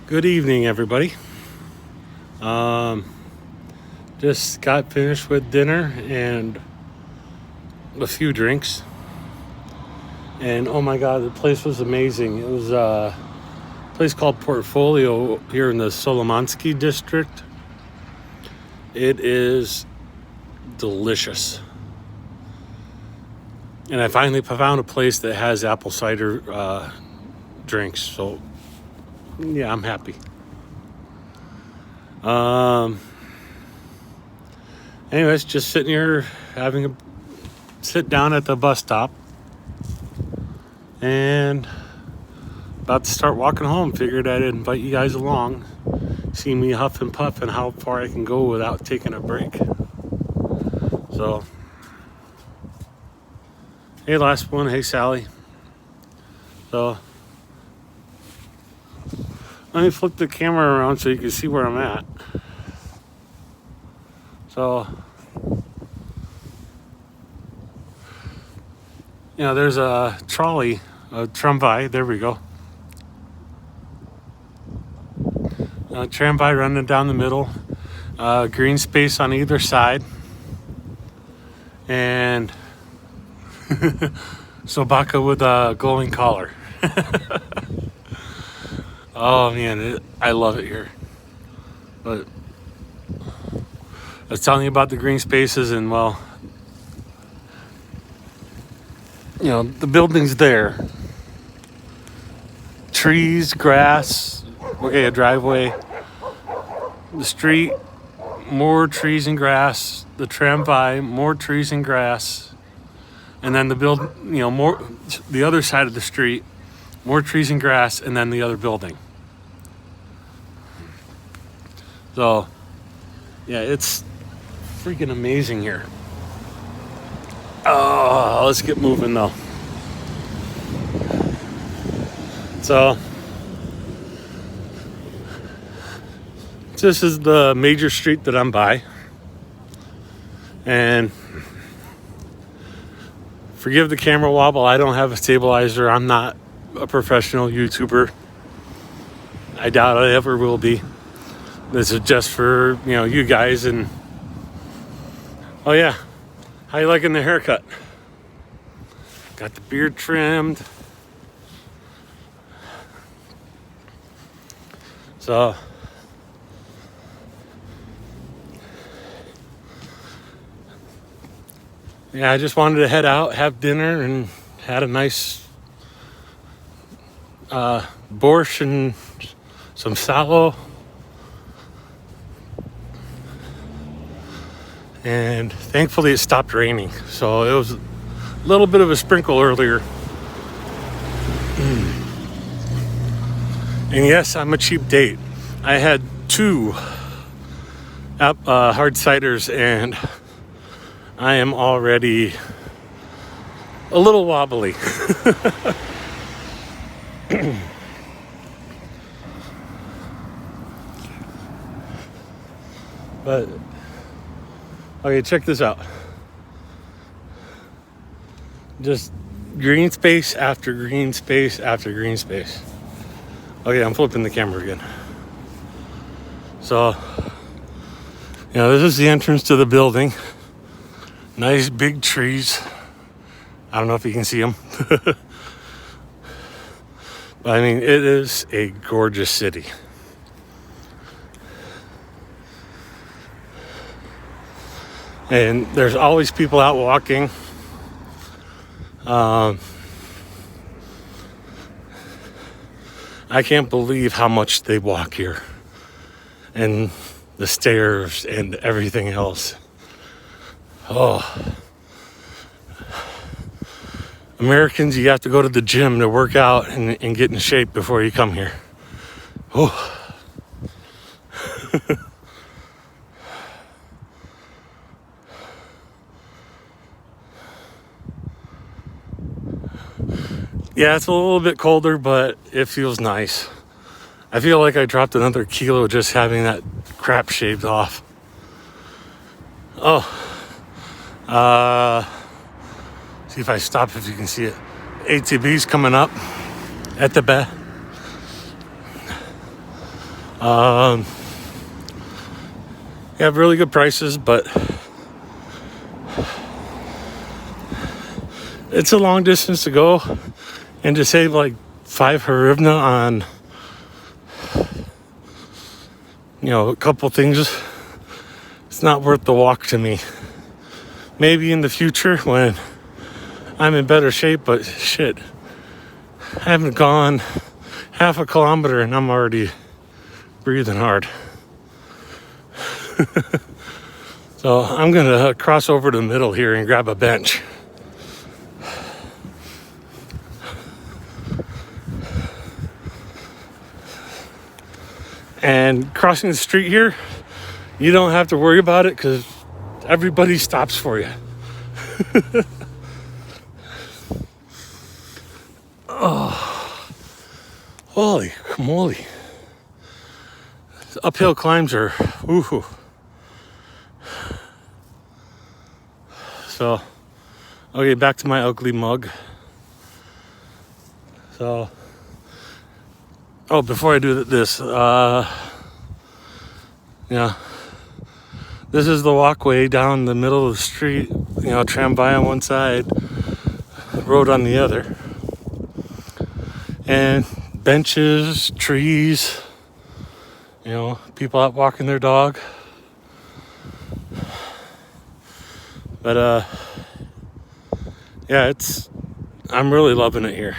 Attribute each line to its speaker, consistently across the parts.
Speaker 1: Good evening, everybody. Just got finished with dinner and a few drinks. And oh my God, the place was amazing. It was a place called Portfolio here in the Solomonski district. It is delicious. And I finally found a place that has apple cider drinks. So, yeah, I'm happy. Anyways, just sitting here having a sit down at the bus stop and about to start walking home. Figured I'd invite you guys along, see me huff and puff and how far I can go without taking a break. So, hey, last one. Hey, Sally. So, let me flip the camera around so you can see where I'm at. So, there's a trolley, a tramway. There we go. A tramway running down the middle. Green space on either side. And Sobaka with a glowing collar. Oh man, I love it here. But I was telling you about the green spaces, and well, the building's there. Trees, grass, okay, a driveway, the street, more trees and grass, the tramway, more trees and grass, and then more, the other side of the street, more trees and grass, and then the other building. So, yeah, it's freaking amazing here. Oh, let's get moving though. So, this is the major street that I'm by. And forgive the camera wobble. I don't have a stabilizer. I'm not a professional YouTuber. I doubt I ever will be. This is just for, you guys. And oh yeah, how you liking the haircut? Got the beard trimmed. So yeah, I just wanted to head out, have dinner, and had a nice borscht and some salo. And thankfully it stopped raining. So it was a little bit of a sprinkle earlier. And yes, I'm a cheap date. I had 2 hard ciders and I am already a little wobbly. But okay, check this out. Just green space after green space after green space. Okay, I'm flipping the camera again. So, this is the entrance to the building. Nice big trees. I don't know if you can see them. But I mean, it is a gorgeous city. And there's always people out walking. I can't believe how much they walk here. And the stairs and everything else. Oh. Americans, you have to go to the gym to work out and get in shape before you come here. Oh. Yeah, it's a little bit colder, but it feels nice. I feel like I dropped another kilo just having that crap shaved off. Oh. See if I stop, if you can see it. ATV's coming up at the back. Um, you have really good prices, but it's a long distance to go, and to save like 5 hryvnia on, a couple things, it's not worth the walk to me. Maybe in the future when I'm in better shape, but shit, I haven't gone half a kilometer and I'm already breathing hard. So I'm gonna cross over to the middle here and grab a bench. And crossing the street here, you don't have to worry about it because everybody stops for you. Oh, holy moly. Uphill climbs are, ooh. So, okay, back to my ugly mug. So, before I do this, this is the walkway down the middle of the street, tramway on one side, road on the other. And benches, trees, people out walking their dog. But, I'm really loving it here.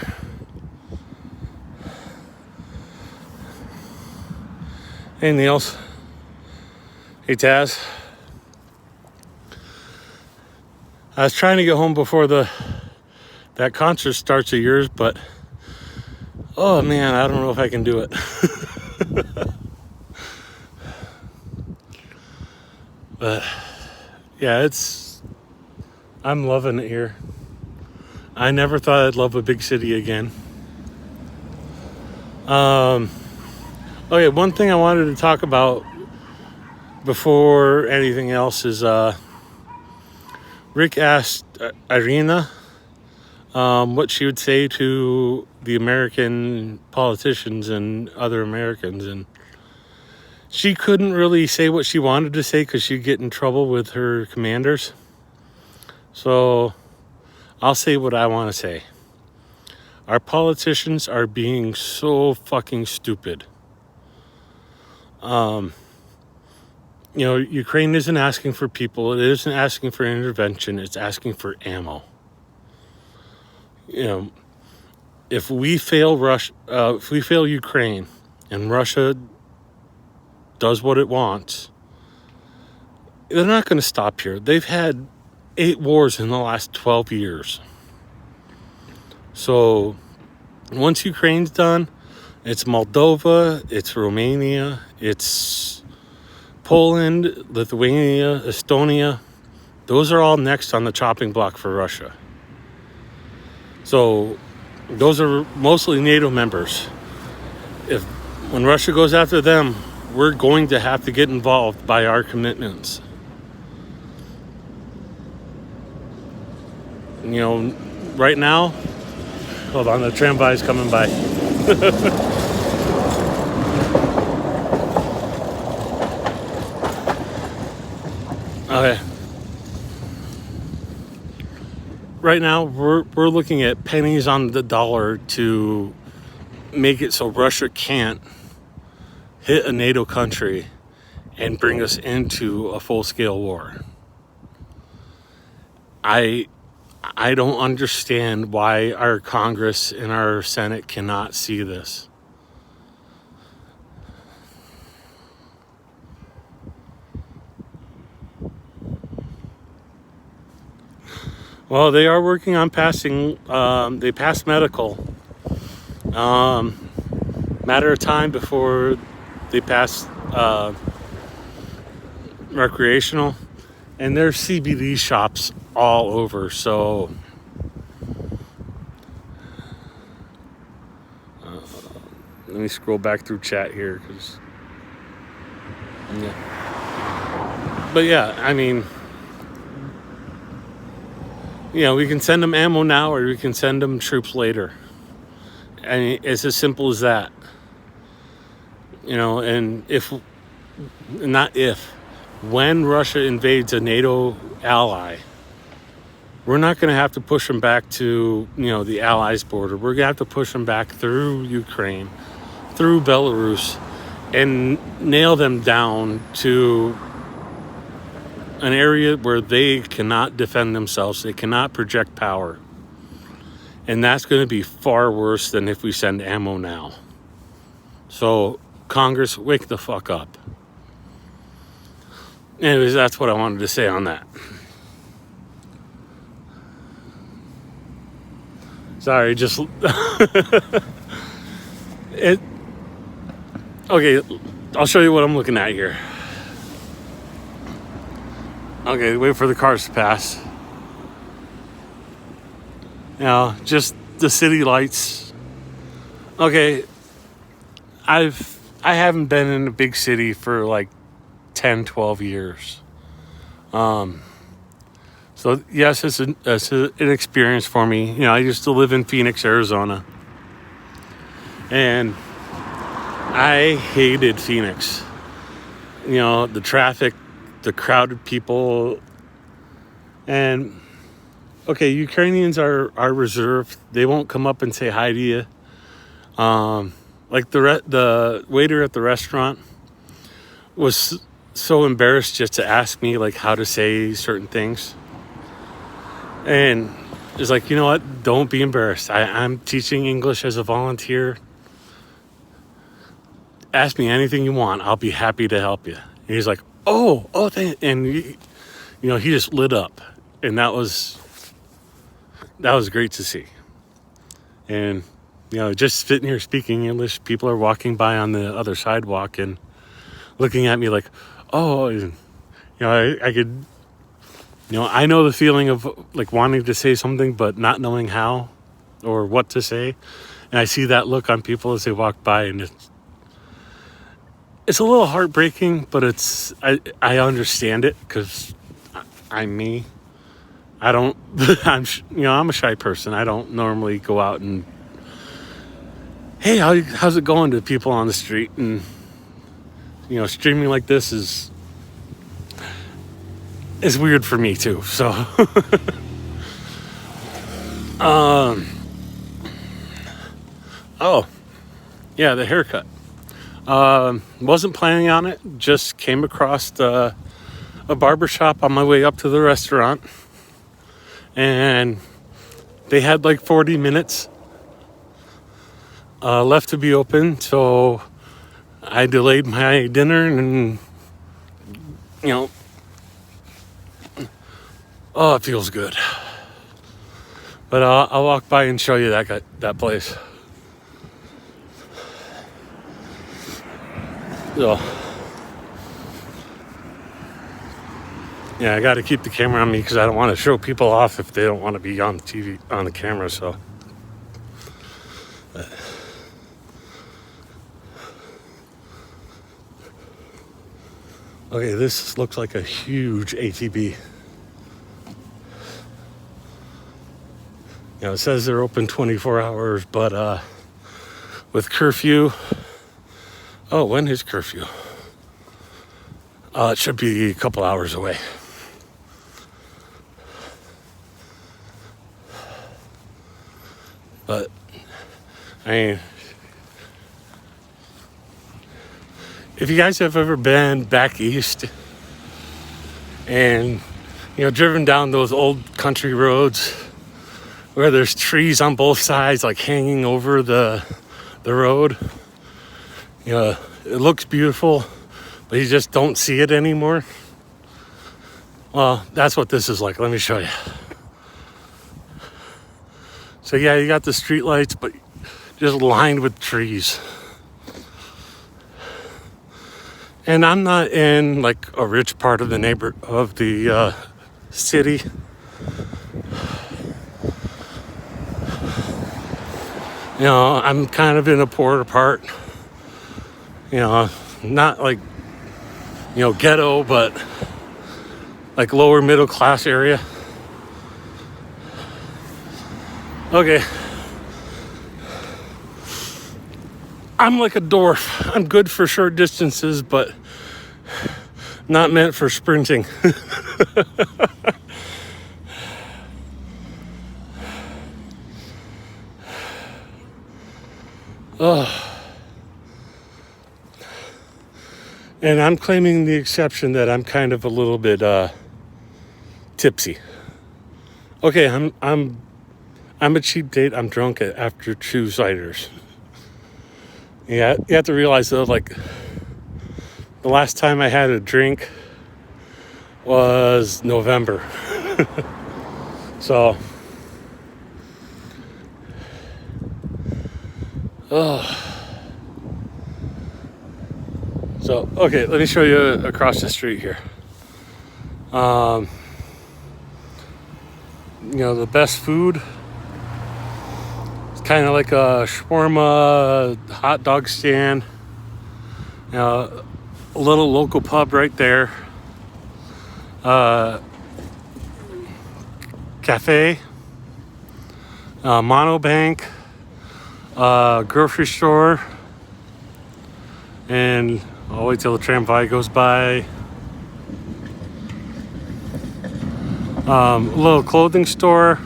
Speaker 1: Anything else? Hey, Taz. I was trying to get home before that concert starts of yours, but oh man, I don't know if I can do it. But yeah, I'm loving it here. I never thought I'd love a big city again. Okay, one thing I wanted to talk about before anything else is Rick asked Irina what she would say to the American politicians and other Americans, and she couldn't really say what she wanted to say because she'd get in trouble with her commanders. So I'll say what I want to say. Our politicians are being so fucking stupid. Ukraine isn't asking for people. It isn't asking for intervention. It's asking for ammo. If we fail if we fail Ukraine, and Russia does what it wants, they're not going to stop here. They've had 8 wars in the last 12 years. So once Ukraine's done, it's Moldova, it's Romania, it's Poland, Lithuania, Estonia. Those are all next on the chopping block for Russia. So those are mostly NATO members. When Russia goes after them, we're going to have to get involved by our commitments. Right now, hold on, the tramway is coming by. Okay. Right now, we're looking at pennies on the dollar to make it so Russia can't hit a NATO country and bring us into a full-scale war. I don't understand why our Congress and our Senate cannot see this. Well, they are working on passing, they passed medical. Matter of time before they pass recreational. And there's CBD shops all over, so let me scroll back through chat here, because but yeah, I mean, we can send them ammo now, or we can send them troops later, and it's as simple as that. And when Russia invades a NATO ally, we're not going to have to push them back to, the Allies' border. We're going to have to push them back through Ukraine, through Belarus, and nail them down to an area where they cannot defend themselves. They cannot project power. And that's going to be far worse than if we send ammo now. So, Congress, wake the fuck up. Anyways, that's what I wanted to say on that. Sorry, just... Okay, I'll show you what I'm looking at here. Okay, wait for the cars to pass. Just the city lights. Okay, I haven't been in a big city for like 10, 12 years. So yes, it's an experience for me. I used to live in Phoenix, Arizona, and I hated Phoenix. The traffic, the crowded people, and okay, Ukrainians are reserved. They won't come up and say hi to you. Like the waiter at the restaurant was so embarrassed just to ask me like how to say certain things. And it's like, you know what? Don't be embarrassed. I'm teaching English as a volunteer. Ask me anything you want. I'll be happy to help you. And he's like, oh, and he just lit up. And that was great to see. And, just sitting here speaking English, people are walking by on the other sidewalk and looking at me like, oh, I could, I know the feeling of like wanting to say something, but not knowing how or what to say. And I see that look on people as they walk by, and it's a little heartbreaking, but I understand it because I'm me. I'm a shy person. I don't normally go out and, hey, how's it going to people on the street? And, streaming like this is weird for me too. So, oh, yeah, the haircut. Wasn't planning on it. Just came across a barbershop on my way up to the restaurant. And they had like 40 minutes left to be open. So I delayed my dinner and, oh, it feels good. But I'll walk by and show you that place. So, yeah, I got to keep the camera on me because I don't want to show people off if they don't want to be on the TV, on the camera. So, okay, this looks like a huge ATB. It says they're open 24 hours, but with curfew. Oh, when is curfew? It should be a couple hours away. But, if you guys have ever been back east and, driven down those old country roads where there's trees on both sides, like hanging over the road, it looks beautiful, but you just don't see it anymore. Well, that's what this is like. Let me show you. So yeah, you got the street lights, but just lined with trees. And I'm not in like a rich part of the city. I'm kind of in a poorer part. Not like, ghetto, but like lower middle class area. Okay. I'm like a dwarf. I'm good for short distances, but not meant for sprinting. And I'm claiming the exception that I'm kind of a little bit tipsy. Okay, I'm a cheap date. I'm drunk after 2 ciders. Yeah, you have to realize though, like the last time I had a drink was November. So, okay, let me show you across the street here. The best food. It's kind of like a shawarma hot dog stand. A little local pub right there. Cafe. Monobank. Grocery store. And I'll wait till the tramway goes by. A little clothing store.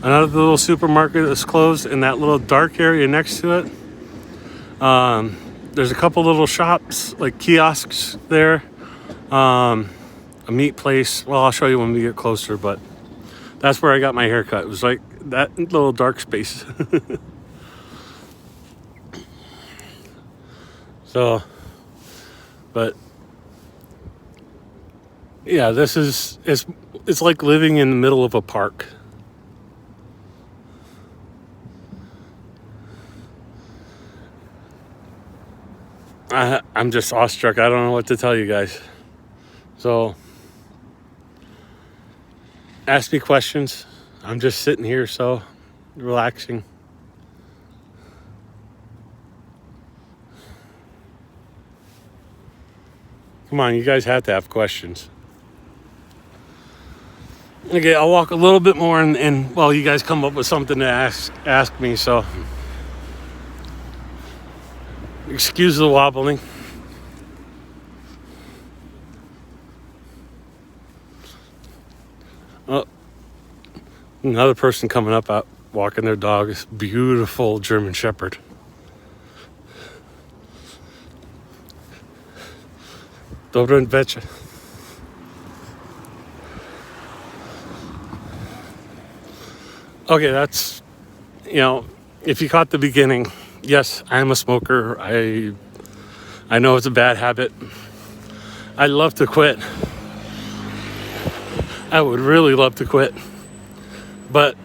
Speaker 1: Another little supermarket that's closed in that little dark area next to it. There's a couple little shops, like kiosks there. A meat place. Well, I'll show you when we get closer, but that's where I got my haircut. It was like that little dark space. So, but yeah, it's like living in the middle of a park. I'm just awestruck. I don't know what to tell you guys. So, ask me questions. I'm just sitting here, so relaxing. Come on, you guys have to have questions. Okay, I'll walk a little bit more and well, you guys come up with something to ask me, so excuse the wobbling. Oh, another person coming up out walking their dog. This beautiful German Shepherd. Dobry wieczór. Okay, that's, if you caught the beginning, yes, I am a smoker. I know it's a bad habit. I'd love to quit. I would really love to quit. But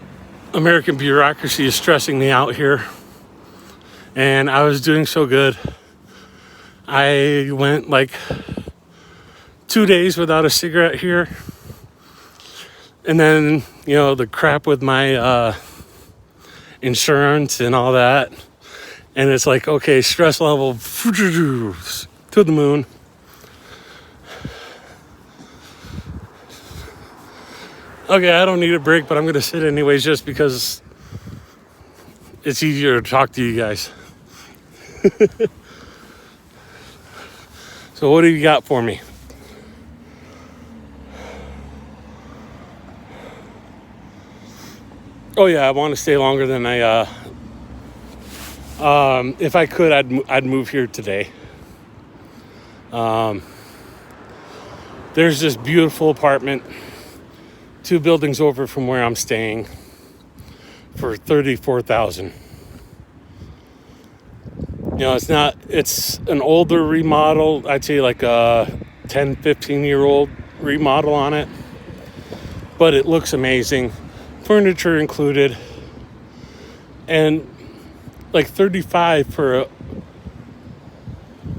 Speaker 1: American bureaucracy is stressing me out here. And I was doing so good. I went like 2 days without a cigarette here. And then, the crap with my insurance and all that. And it's like, okay, stress level to the moon. Okay, I don't need a break, but I'm going to sit anyways just because it's easier to talk to you guys. So what do you got for me? Oh yeah, I want to stay longer than I. If I could, I'd move here today. There's this beautiful apartment, 2 buildings over from where I'm staying, for $34,000. It's an older remodel. I'd say like a 10, 15-year-old remodel on it, but it looks amazing. Furniture included, and like 35 for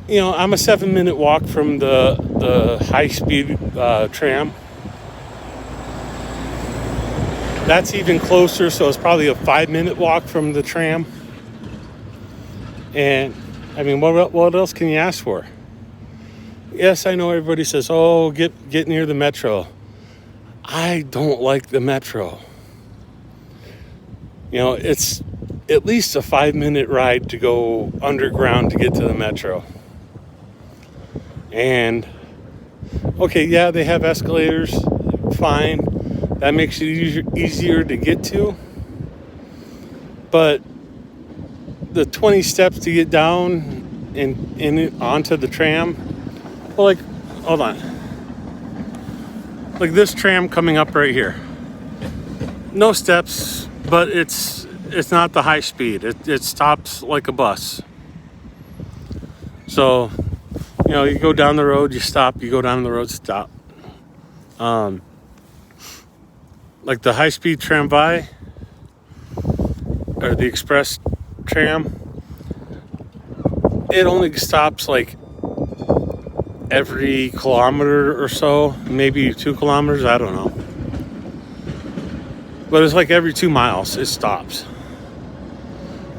Speaker 1: I'm a 7-minute walk from the high-speed tram. That's even closer, so it's probably a 5-minute walk from the tram. And I mean, what else can you ask for? Yes, I know everybody says, "Oh, get near the metro." I don't like the metro. It's at least a 5-minute ride to go underground to get to the metro. And okay, yeah, they have escalators, fine. That makes it easier to get to. But the 20 steps to get down and onto the tram, well, like, hold on. Like this tram coming up right here. No steps, but it's not the high speed. It stops like a bus. So, you go down the road, you stop. You go down the road, stop. Like the high-speed tramway or the express tram, it only stops like every kilometer or so, maybe 2 kilometers, I don't know. But it's like every 2 miles it stops.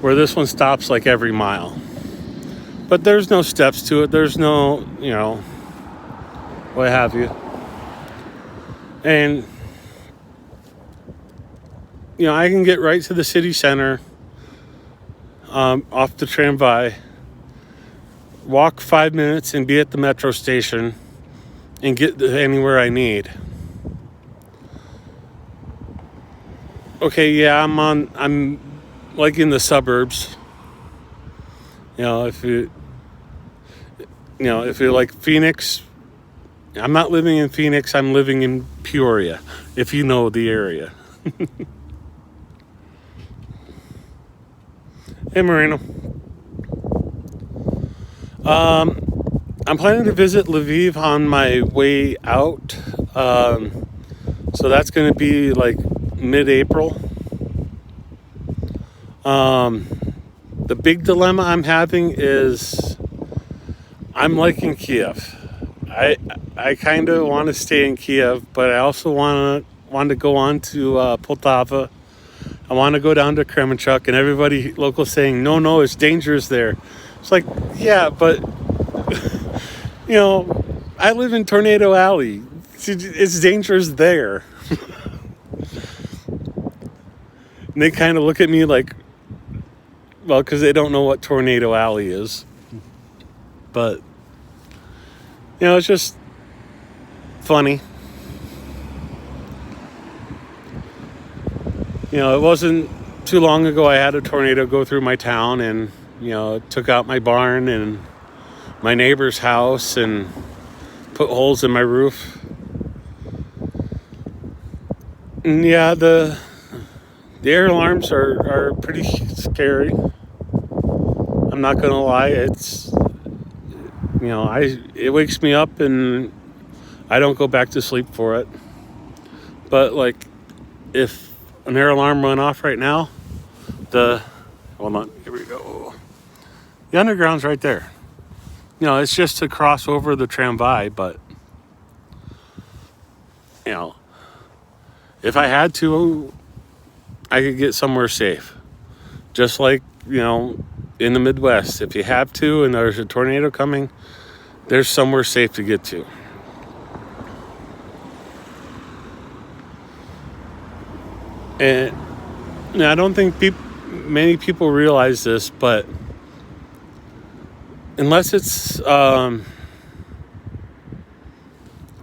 Speaker 1: Where this one stops like every mile. But there's no steps to it. There's no, what have you. And, I can get right to the city center off the tramway, walk 5 minutes and be at the metro station and get anywhere I need. Okay, yeah, I'm like in the suburbs. If you're like Phoenix, I'm not living in Phoenix, I'm living in Peoria, if you know the area. Hey, Moreno. I'm planning to visit Lviv on my way out. So that's going to be like mid-April. The big dilemma I'm having is I'm liking Kiev. I kind of want to stay in Kiev, but I also want to go on to Poltava. I want to go down to Kremenchuk, and everybody local saying, no, it's dangerous there. It's like, yeah, but, I live in Tornado Alley. It's dangerous there. And they kind of look at me like, well, because they don't know what Tornado Alley is. But, it's just funny. It wasn't too long ago I had a tornado go through my town and, it took out my barn and my neighbor's house and put holes in my roof. And yeah, the air alarms are pretty scary. I'm not gonna lie, it's, it wakes me up and I don't go back to sleep for it. But like, if an air alarm went off right now, hold on, here we go. The underground's right there. It's just to cross over the tramway, but, if I had to, I could get somewhere safe. Just like, in the Midwest, if you have to and there's a tornado coming, there's somewhere safe to get to. And I don't think many people realize this, but unless it's one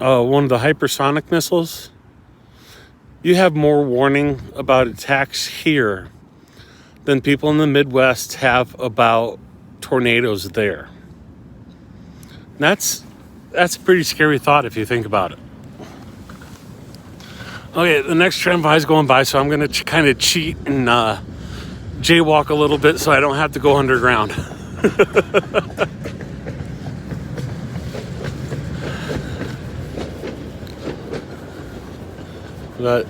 Speaker 1: of the hypersonic missiles, you have more warning about attacks here than people in the Midwest have about tornadoes there. That's a pretty scary thought if you think about it. Okay, the next tramway is going by, so I'm going to kind of cheat and jaywalk a little bit so I don't have to go underground. But,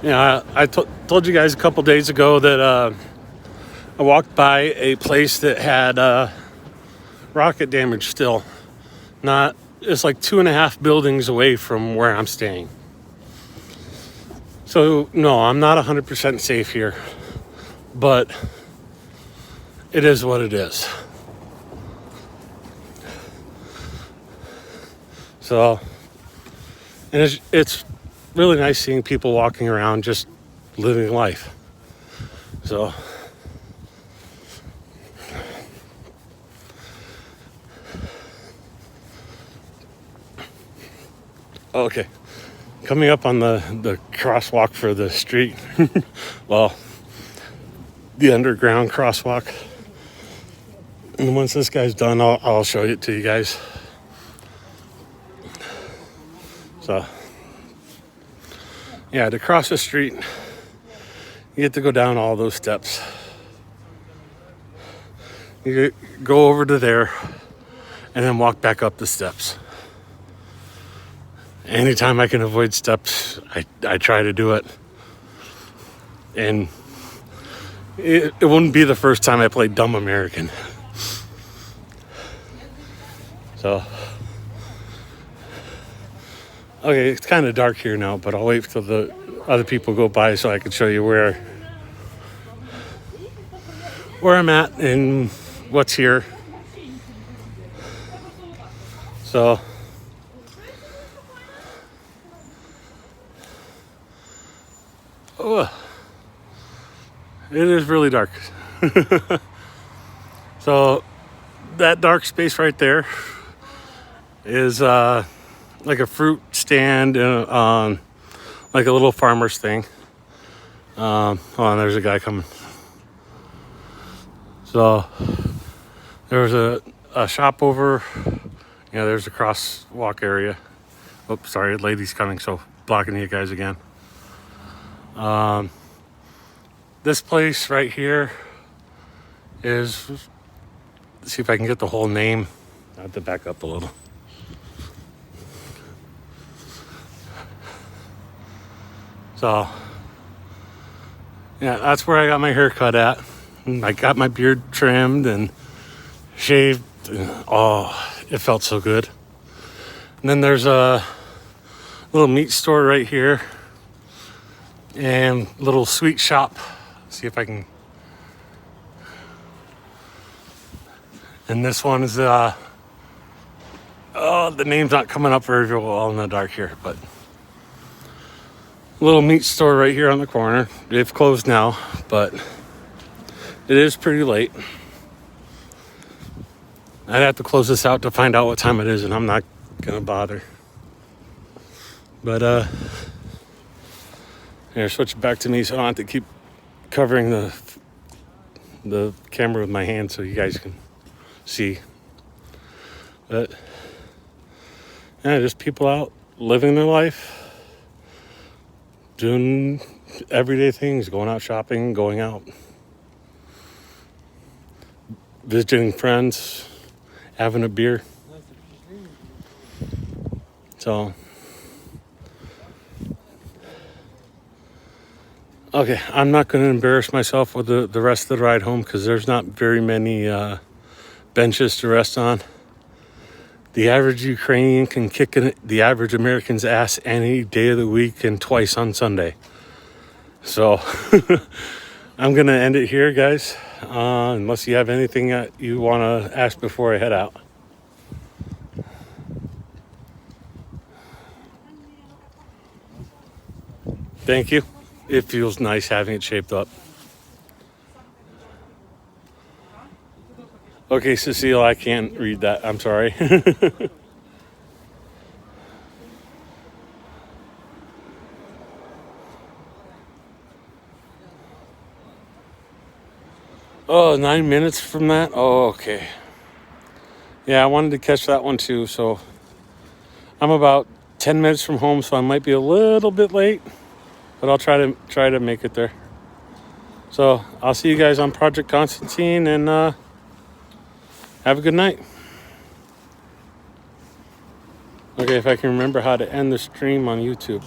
Speaker 1: I told you guys a couple days ago that I walked by a place that had rocket damage still. It's like 2.5 buildings away from where I'm staying. So, no, I'm not 100% safe here. But it is what it is. So, and it's really nice seeing people walking around just living life. So okay, coming up on the crosswalk for the street. Well, the underground crosswalk. And once this guy's done, I'll show it to you guys. So yeah, to cross the street, you get to go down all those steps. You go over to there and then walk back up the steps. Anytime I can avoid steps, I try to do it. And it wouldn't be the first time I played Dumb American. So, okay, it's kind of dark here now, but I'll wait till the other people go by so I can show you where I'm at and what's here. So, oh, it is really dark. So that dark space right there is like a fruit stand, like a little farmer's thing. Oh, and there's a guy coming. So there was a shop over. Yeah, there's a crosswalk area. Oops, sorry, lady's coming, so blocking you guys again. This place right here is, let's see if I can get the whole name. I have to back up a little. So, yeah, that's where I got my hair cut at. I got my beard trimmed and shaved. Oh, it felt so good. And then there's a little meat store right here and little sweet shop. See if I can. And this one is oh, the name's not coming up very well in the dark here, but little meat store right here on the corner. They've closed now, but it is pretty late. I'd have to close this out to find out what time it is, and I'm not gonna bother. But here, switch it back to me so I don't have to keep covering the camera with my hand so you guys can see. But yeah, just people out living their life, doing everyday things, going out shopping, going out, visiting friends, having a beer. So, okay, I'm not going to embarrass myself with the rest of the ride home because there's not very many benches to rest on. The average Ukrainian can kick the average American's ass any day of the week and twice on Sunday. So I'm going to end it here, guys, unless you have anything that you want to ask before I head out. Thank you. It feels nice having it shaped up. Okay, Cecile, I can't read that. I'm sorry. Oh, 9 minutes from that? Oh, okay. Yeah, I wanted to catch that one too, so I'm about 10 minutes from home, so I might be a little bit late, but I'll try to make it there. So I'll see you guys on Project Constantine, and have a good night. Okay, if I can remember how to end the stream on YouTube.